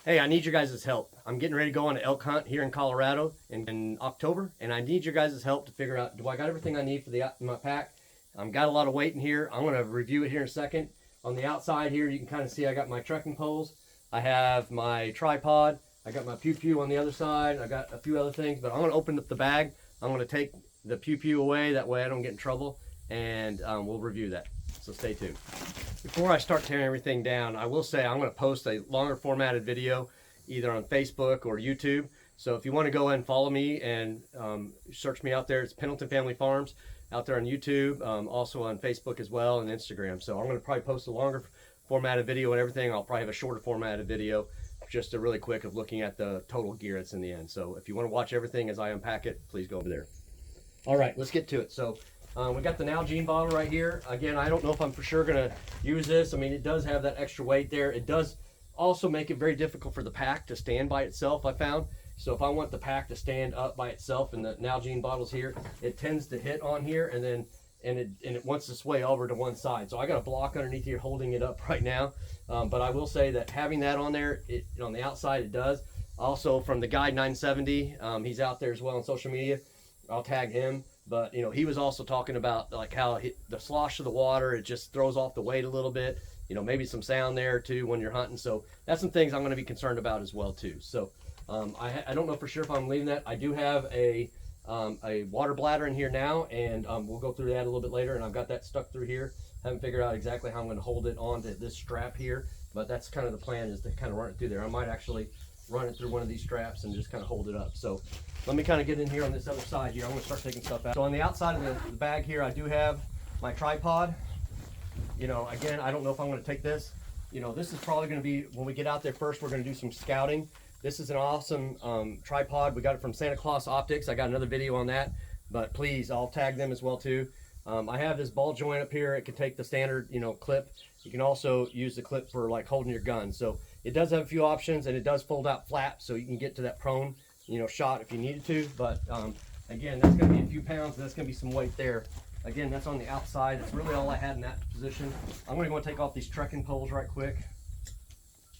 Hey, I need your guys' help. I'm getting ready to go on an elk hunt here in Colorado in October, and I need your guys' help to figure out, do I got everything I need for my pack? I've got a lot of weight in here. I'm going to review it here in a second. On the outside here, you can kind of see I got my trekking poles. I have my tripod. I got my pew-pew on the other side. I got a few other things, but I'm going to open up the bag. I'm going to take the pew-pew away. That way I don't get in trouble, and we'll review that. So stay tuned. Before I start tearing everything down, I will say I'm going to post a longer formatted video either on Facebook or YouTube. So if you want to go ahead and follow me and search me out there, it's Pendleton Family Farms out there on YouTube, also on Facebook as well, and Instagram. So I'm going to probably post a longer formatted video and everything. I'll probably have a shorter formatted video, just a really quick of looking at the total gear that's in the end. So if you want to watch everything as I unpack it, please go over there. All right, let's get to it. So we got the Nalgene bottle right here. Again, I don't know if I'm for sure gonna use this. I mean, it does have that extra weight there. It does also make it very difficult for the pack to stand by itself, I found. So if I want the pack to stand up by itself and the Nalgene bottles here, it tends to hit on here and then it wants to sway over to one side. So I got a block underneath here holding it up right now. But I will say that having that on there, on the outside it does. Also from the Guide 970, he's out there as well on social media. I'll tag him. But you know, he was also talking about like how the slosh of the water, it just throws off the weight a little bit. You know, maybe some sound there too when you're hunting. So that's some things I'm going to be concerned about as well too. So I don't know for sure if I'm leaving that. I do have a water bladder in here now, and we'll go through that a little bit later. And I've got that stuck through here. Haven't figured out exactly how I'm going to hold it onto this strap here, but that's kind of the plan, is to kind of run it through there. I might actually run it through one of these straps and just kind of hold it up. So let me kind of get in here on this other side here. I'm going to start taking stuff out. So on the outside of the bag here, I do have my tripod. You know, again, I don't know if I'm going to take this. You know, this is probably going to be, when we get out there first, we're going to do some scouting. This is an awesome tripod. We got it from Santa Claus Optics. I got another video on that, but please, I'll tag them as well too. I have this ball joint up here. It can take the standard, you know, clip. You can also use the clip for like holding your gun. So it does have a few options, and it does fold out flat, so you can get to that prone, you know, shot if you needed to. But again, that's going to be a few pounds. That's going to be some weight there. Again, that's on the outside. That's really all I had in that position. I'm going to go and take off these trekking poles right quick.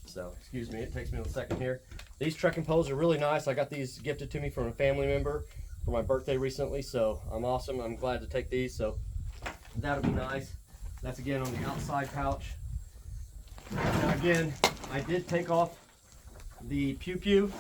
So excuse me, it takes me a second here. These trekking poles are really nice. I got these gifted to me from a family member for my birthday recently, so I'm awesome. I'm glad to take these, so that'll be nice. That's again on the outside pouch. Now again, I did take off the pew-pew,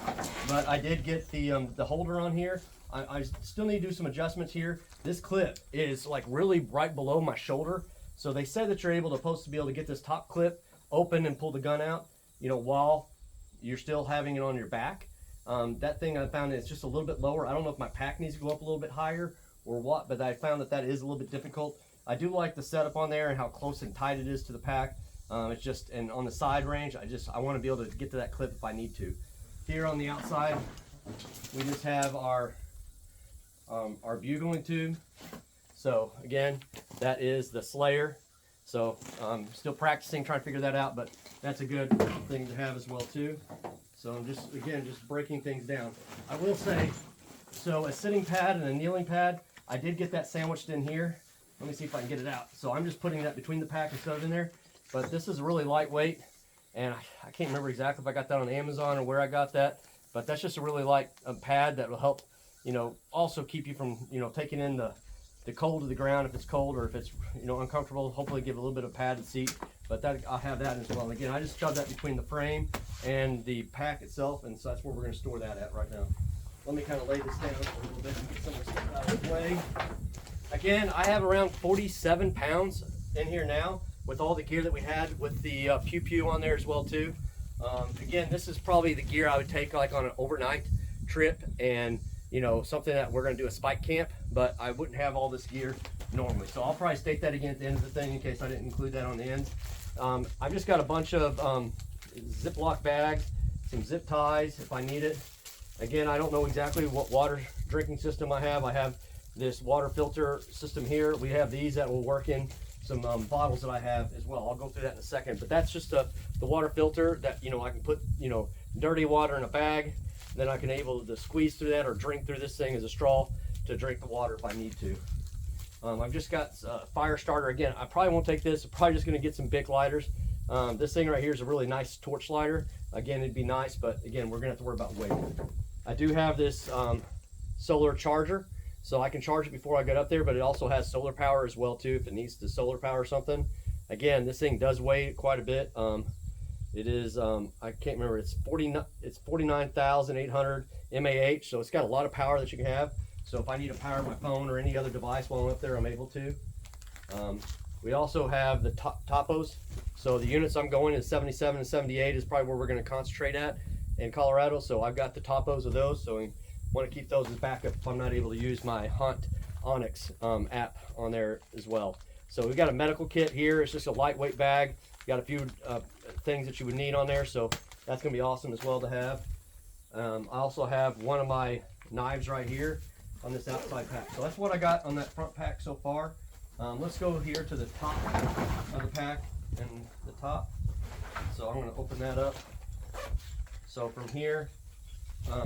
but I did get the holder on here. I still need to do some adjustments here. This clip is like really right below my shoulder. So they said that you're supposed to be able to get this top clip open and pull the gun out, you know, while you're still having it on your back. That thing I found is just a little bit lower. I don't know if my pack needs to go up a little bit higher or what, but I found that is a little bit difficult. I do like the setup on there and how close and tight it is to the pack. It's just, and on the side range, I want to be able to get to that clip if I need to. Here on the outside, we just have our bugling tube. So again, that is the Slayer. So still practicing, trying to figure that out, but that's a good thing to have as well too. So I'm just, again, just breaking things down. I will say, so a sitting pad and a kneeling pad, I did get that sandwiched in here. Let me see if I can get it out. So I'm just putting that between the pack and stuff in there. But this is really lightweight, and I can't remember exactly if I got that on Amazon or where I got that, but that's just a really light pad that will help, you know, also keep you from, you know, taking in the cold of the ground if it's cold, or if it's, you know, uncomfortable. Hopefully give a little bit of padded seat, but that I'll have that as well. And again, I just shoved that between the frame and the pack itself, and so that's where we're going to store that at right now. Let me kind of lay this down a little bit and get some of this stuff out of the way. Again, I have around 47 pounds in here now, with all the gear that we had, with the pew-pew on there as well too. Again, this is probably the gear I would take like on an overnight trip, and you know, something that we're going to do a spike camp, but I wouldn't have all this gear normally. So I'll probably state that again at the end of the thing in case I didn't include that on the end. I've just got a bunch of Ziploc bags, some zip ties if I need it. Again, I don't know exactly what water drinking system I have. I have this water filter system here. We have these that will work in some bottles that I have as well. I'll go through that in a second, but that's just the water filter that, you know, I can put, you know, dirty water in a bag, then I can able to squeeze through that or drink through this thing as a straw to drink the water if I need to. I've just got a fire starter. Again, I probably won't take this. I'm probably just going to get some Bic lighters. This thing right here is a really nice torch lighter. Again, it'd be nice, but again, we're gonna have to worry about weight. I do have this solar charger, so I can charge it before I get up there, but it also has solar power as well too if it needs to solar power something. Again, this thing does weigh quite a bit. It is, I can't remember, it's 49,800 mAh, so it's got a lot of power that you can have. So if I need to power my phone or any other device while I'm up there, I'm able to. We also have the topos. So the units I'm going in 77 and 78 is probably where we're going to concentrate at in Colorado. So I've got the topos of those, so I want to keep those as backup if I'm not able to use my Hunt Onyx app on there as well. So we've got a medical kit here. It's just a lightweight bag. Got a few things that you would need on there, so that's going to be awesome as well to have. I also have one of my knives right here on this outside pack. So that's what I got on that front pack so far. Let's go here to the top of the pack and the top. So I'm going to open that up. So from here,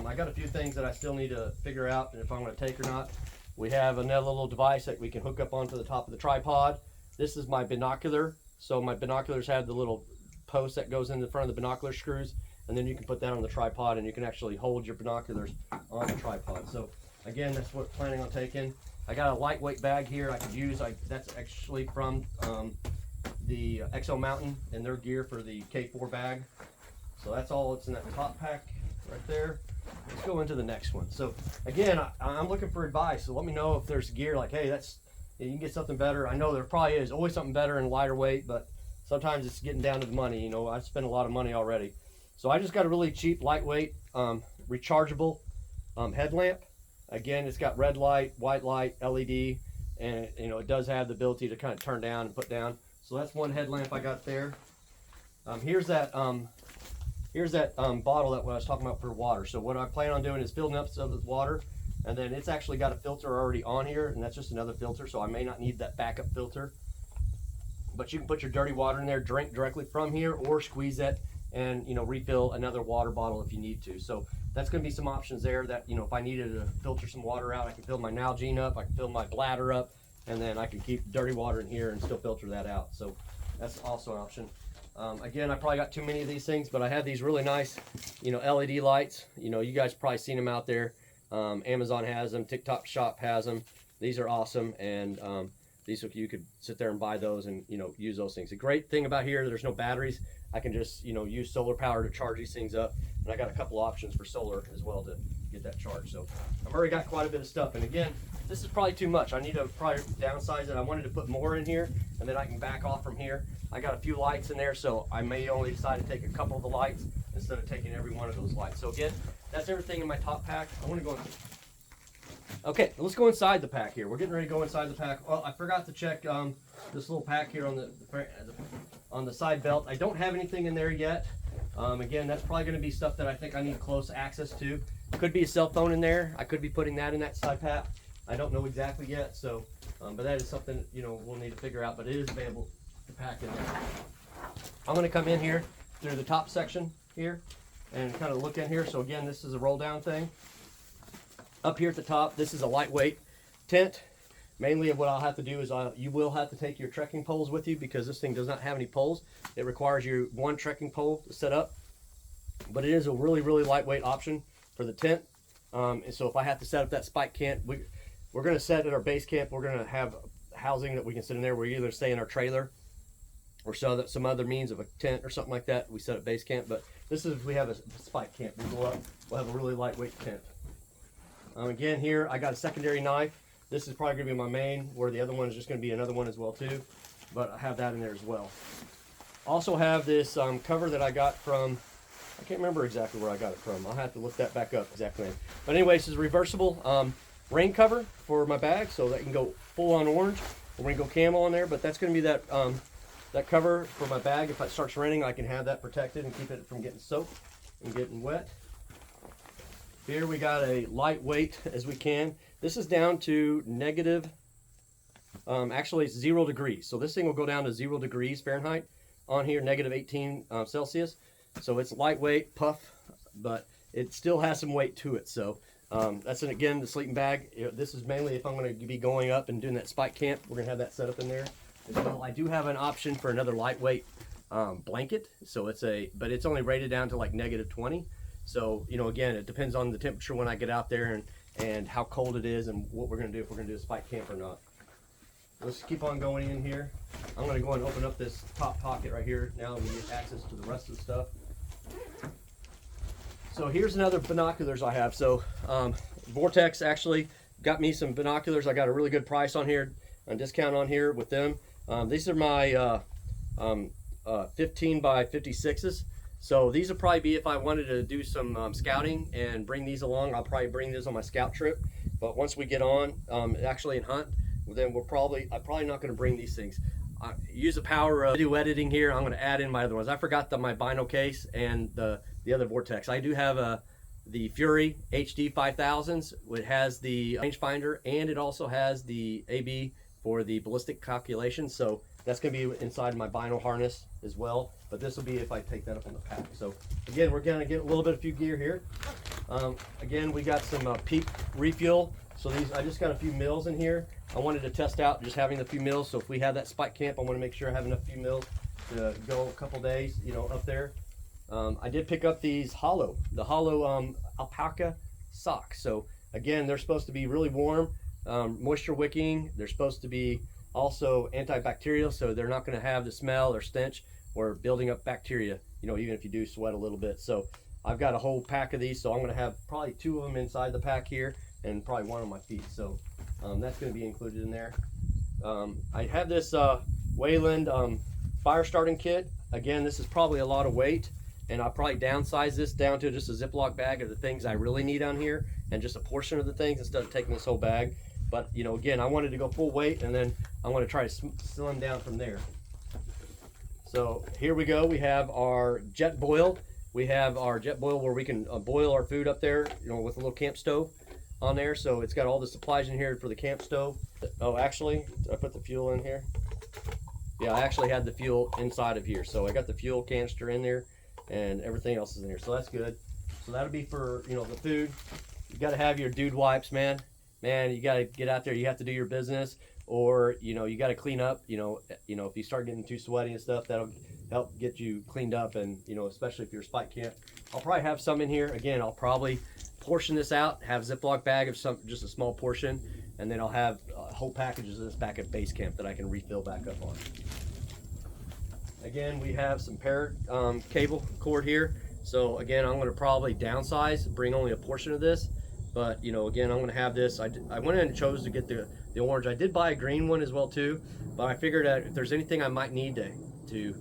I got a few things that I still need to figure out if I'm going to take or not. We have another little device that we can hook up onto the top of the tripod. This is my binocular. So my binoculars have the little post that goes in the front of the binocular screws, and then you can put that on the tripod and you can actually hold your binoculars on the tripod. So again, that's what I'm planning on taking. I got a lightweight bag here I could use. That's actually from the Exo Mountain and their gear for the K4 bag. So that's all that's in that top pack right there. Let's go into the next one. So again, I'm looking for advice. So let me know if there's gear like, hey, you can get something better. I know there probably is always something better and lighter weight, but sometimes it's getting down to the money. You know, I spent a lot of money already. So I just got a really cheap, lightweight, rechargeable headlamp. Again, it's got red light, white light, LED, and you know, it does have the ability to kind of turn down and put down. So that's one headlamp I got there. Here's that bottle that I was talking about for water. So what I plan on doing is filling up some with water, and then it's actually got a filter already on here, and that's just another filter, so I may not need that backup filter. But you can put your dirty water in there, drink directly from here, or squeeze it and, you know, refill another water bottle if you need to. So that's going to be some options there that, you know, if I needed to filter some water out, I can fill my Nalgene up, I can fill my bladder up, and then I can keep dirty water in here and still filter that out. So that's also an option. Again, I probably got too many of these things, but I have these really nice, you know, LED lights. You know, you guys probably seen them out there. Amazon has them, TikTok Shop has them. These are awesome, and these, you could sit there and buy those and, you know, use those things. The great thing about here, there's no batteries. I can just, you know, use solar power to charge these things up, and I got a couple options for solar as well to get that charged. So I've already got quite a bit of stuff, and again, this is probably too much. I need to probably downsize it. I wanted to put more in here, and then I can back off from here. I got a few lights in there, so I may only decide to take a couple of the lights instead of taking every one of those lights. So again, that's everything in my top pack. I want to go. Okay, let's go inside the pack here. We're getting ready to go inside the pack. Well, I forgot to check this little pack here on the side belt. I don't have anything in there yet. Again, that's probably going to be stuff that I think I need close access to. Could be a cell phone in there. I could be putting that in that side pack. I don't know exactly yet. So, but that is something, you know, we'll need to figure out. But it is available to pack in there. I'm going to come in here through the top section here and kind of look in here. So again, this is a roll down thing. Up here at the top, this is a lightweight tent. Mainly what I'll have to do is you will have to take your trekking poles with you because this thing does not have any poles. It requires you one trekking pole to set up, but it is a really, really lightweight option for the tent. And so if I have to set up that spike camp, we're going to set at our base camp. We're going to have housing that we can sit in there. We either stay in our trailer or some other means of a tent or something like that. We set up base camp, but this is if we have a spike camp. We go up, we'll have a really lightweight tent. Again, here I got a secondary knife. This is probably going to be my main, where the other one is just going to be another one as well too. But I have that in there as well. Also have this cover that I got from, I can't remember exactly where I got it from. I'll have to look that back up exactly. But anyway, this is a reversible rain cover for my bag, so that can go full on orange, or we can go camo on there. But that's going to be that that cover for my bag. If it starts raining, I can have that protected and keep it from getting soaked and getting wet. Here we got a lightweight as we can. This is down to negative, actually it's 0 degrees. So this thing will go down to 0 degrees Fahrenheit on here, negative 18 Celsius. So it's lightweight, puff, but it still has some weight to it. So that's, again, the sleeping bag. This is mainly if I'm going to be going up and doing that spike camp. We're going to have that set up in there as well. I do have an option for another lightweight blanket. So but it's only rated down to like -20. So, you know, again, it depends on the temperature when I get out there and how cold it is and what we're gonna do, if we're gonna do a spike camp or not. Let's keep on going in here. I'm gonna go and open up this top pocket right here now and get access to the rest of the stuff. So here's another binoculars I have. So Vortex actually got me some binoculars. I got a really good price on here, a discount on here with them. These are my 15 by 56s. So these will probably be, if I wanted to do some scouting and bring these along, I'll probably bring these on my scout trip. But once we get on, actually in hunt, then I'm probably not going to bring these things. Use the power of video editing here. I'm going to add in my other ones. I forgot my Bino case and the other Vortex. I do have the Fury HD 5000s. It has the rangefinder and it also has the AB for the ballistic calculation. So that's going to be inside my Bino harness as well. But this will be if I take that up on the pack. So again, we're going to get a little bit of few gear here. Again, we got some PEEP refuel. So I just got a few mils in here. I wanted to test out just having a few mils. So if we have that spike camp, I want to make sure I have enough few mils to go a couple days, you know, up there. I did pick up these hollow alpaca socks. So again, they're supposed to be really warm, moisture wicking. They're supposed to be also antibacterial, so they're not going to have the smell or stench or building up bacteria, you know, even if you do sweat a little bit. So I've got a whole pack of these, so I'm going to have probably 2 of them inside the pack here and probably 1 on my feet. So that's going to be included in there. I have this Wayland fire starting kit. Again, this is probably a lot of weight, and I'll probably downsize this down to just a Ziploc bag of the things I really need on here and just a portion of the things instead of taking this whole bag. But, you know, again, I wanted to go full weight, and then I want to try to slim down from there. So here we go. We have our jet boil. We have our jet boil where we can boil our food up there, you know, with a little camp stove on there. So it's got all the supplies in here for the camp stove. Oh, actually, did I put the fuel in here? Yeah, I actually had the fuel inside of here. So I got the fuel canister in there, and everything else is in here. So that's good. So that'll be for, you know, the food. You got to have your dude wipes, man. You got to get out there. You have to do your business, or, you know, you got to clean up. You know, if you start getting too sweaty and stuff, that'll help get you cleaned up. And, you know, especially if you're a spike camp, I'll probably have some in here. Again, I'll probably portion this out, have a Ziploc bag of just a small portion, and then I'll have whole packages of this back at base camp that I can refill back up on. Again, we have some cable cord here. So again, I'm going to probably downsize, bring only a portion of this. But, you know, again, I'm going to have this. I went in and chose to get the orange. I did buy a green one as well too, but I figured that if there's anything I might need to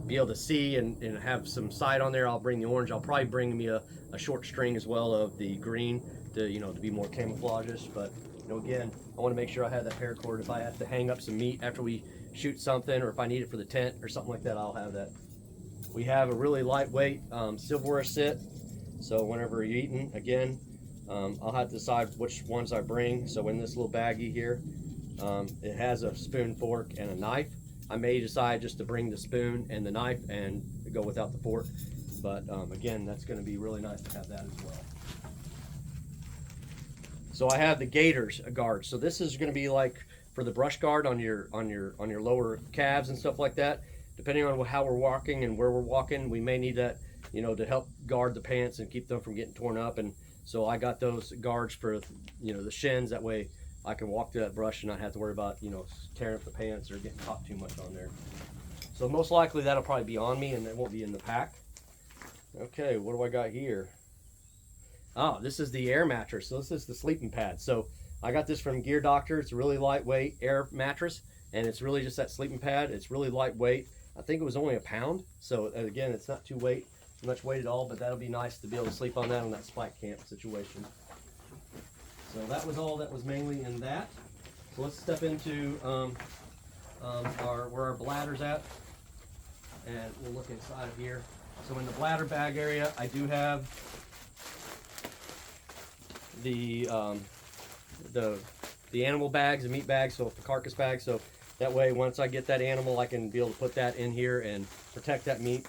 be able to see and have some sight on there, I'll bring the orange. I'll probably bring me a short string as well of the green to, you know, to be more camouflage-ish. But, you know, again, I want to make sure I have that paracord. If I have to hang up some meat after we shoot something, or if I need it for the tent or something like that, I'll have that. We have a really lightweight silverware sit. So whenever you're eating, again, I'll have to decide which ones I bring. So in this little baggie here, it has a spoon, fork, and a knife. I may decide just to bring the spoon and the knife and go without the fork. But again, that's going to be really nice to have that as well. So I have the gaiters guard. So this is going to be like for the brush guard on your lower calves and stuff like that. Depending on how we're walking and where we're walking, we may need that, you know, to help guard the pants and keep them from getting torn up. And so I got those guards for, you know, the shins. That way I can walk through that brush and not have to worry about, you know, tearing up the pants or getting caught too much on there. So most likely that'll probably be on me and it won't be in the pack. Okay, what do I got here? Oh, this is the air mattress. So this is the sleeping pad. So I got this from Gear Doctor. It's a really lightweight air mattress, and it's really just that sleeping pad. It's really lightweight. I think it was only a pound. So again, it's not too much weight at all, but that'll be nice to be able to sleep on that spike camp situation. So that was all that was mainly in that. So let's step into where our bladder's at, and we'll look inside of here. So in the bladder bag area, I do have the animal bags, the meat bags, so the carcass bag. So that way, once I get that animal, I can be able to put that in here and protect that meat.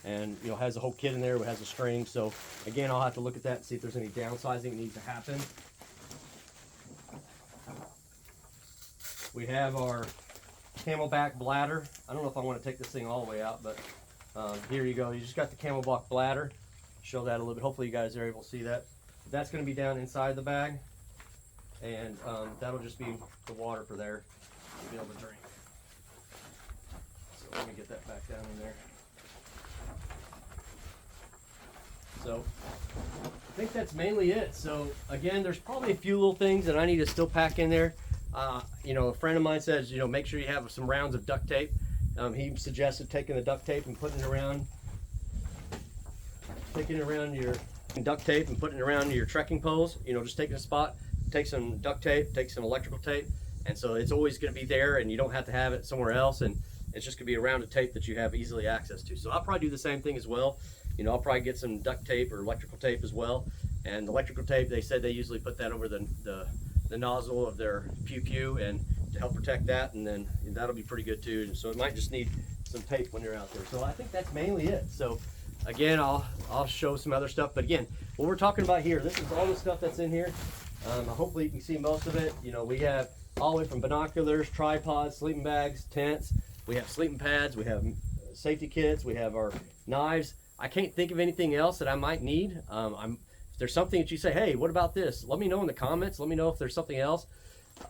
And, you know, has a whole kit in there, it has a string. So again, I'll have to look at that and see if there's any downsizing that needs to happen. We have our camelback bladder. I don't know if I want to take this thing all the way out, but here you go. You just got the camelback bladder. Show that a little bit. Hopefully you guys are able to see that. That's going to be down inside the bag, and that'll just be the water for there to be able to drink. So let me get that back down in there. So I think that's mainly it. So again, there's probably a few little things that I need to still pack in there. You know, a friend of mine says, you know, make sure you have some rounds of duct tape. He suggested taking the duct tape and putting it around, your duct tape and putting it around your trekking poles. You know, just taking a spot, take some duct tape, take some electrical tape, and so it's always going to be there, and you don't have to have it somewhere else, and it's just going to be a round of tape that you have easily access to. So I'll probably do the same thing as well. You know, I'll probably get some duct tape or electrical tape as well. And the electrical tape, they said they usually put that over the nozzle of their pew and to help protect that, and then that'll be pretty good too. So it might just need some tape when you're out there. So I think that's mainly it. So again, I'll show some other stuff, but again, what we're talking about here, this is all the stuff that's in here. Hopefully you can see most of it. You know, we have all the way from binoculars, tripods, sleeping bags, tents. We have sleeping pads, we have safety kits, we have our knives. I can't think of anything else that I might need. If there's something that you say, hey, what about this? Let me know in the comments. Let me know if there's something else.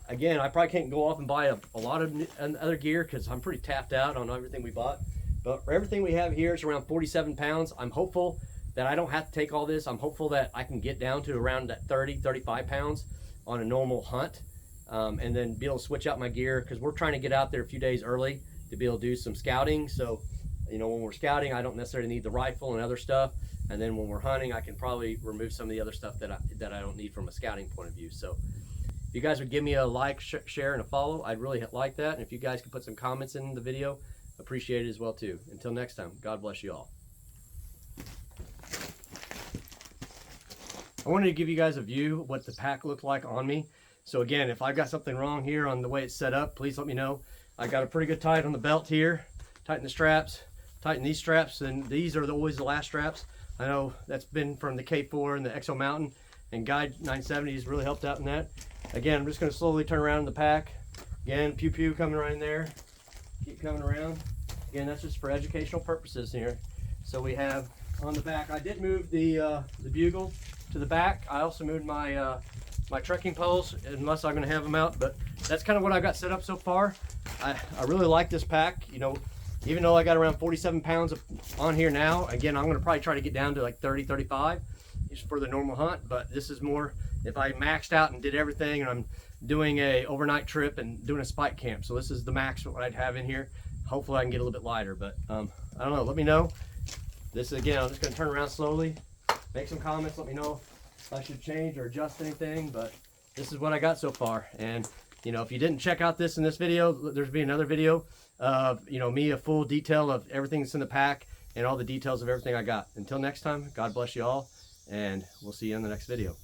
Again, I probably can't go off and buy a lot of other gear because I'm pretty tapped out on everything we bought. But for everything we have here is around 47 pounds. I'm hopeful that I don't have to take all this. I'm hopeful that I can get down to around that 30, 35 pounds on a normal hunt, and then be able to switch out my gear because we're trying to get out there a few days early to be able to do some scouting. So, you know, when we're scouting, I don't necessarily need the rifle and other stuff. And then when we're hunting, I can probably remove some of the other stuff that I don't need from a scouting point of view. So if you guys would give me a like, share, and a follow, I'd really like that. And if you guys could put some comments in the video, appreciate it as well too. Until next time, God bless you all. I wanted to give you guys a view of what the pack looked like on me. So again, if I've got something wrong here on the way it's set up, please let me know. I got a pretty good tight on the belt here. Tighten the straps, tighten these straps, and these are always the last straps. I know that's been from the K4 and the Exo Mountain, and Guide 970's really helped out in that. Again, I'm just going to slowly turn around in the pack. Again, pew pew coming right in there. Keep coming around. Again, that's just for educational purposes here. So we have on the back, I did move the bugle to the back. I also moved my my trekking poles, unless I'm going to have them out, but that's kind of what I've got set up so far. I really like this pack. You know, even though I got around 47 pounds on here now, again, I'm going to probably try to get down to like 30, 35 just for the normal hunt. But this is more if I maxed out and did everything, and I'm doing a overnight trip and doing a spike camp. So this is the max what I'd have in here. Hopefully I can get a little bit lighter, but I don't know. Let me know. This again, I'm just going to turn around slowly, make some comments. Let me know if I should change or adjust anything, but this is what I got so far. And you know, if you didn't check out this in this video, there's be another video of, you know, me, a full detail of everything that's in the pack and all the details of everything I got. Until next time, God bless you all, and we'll see you in the next video.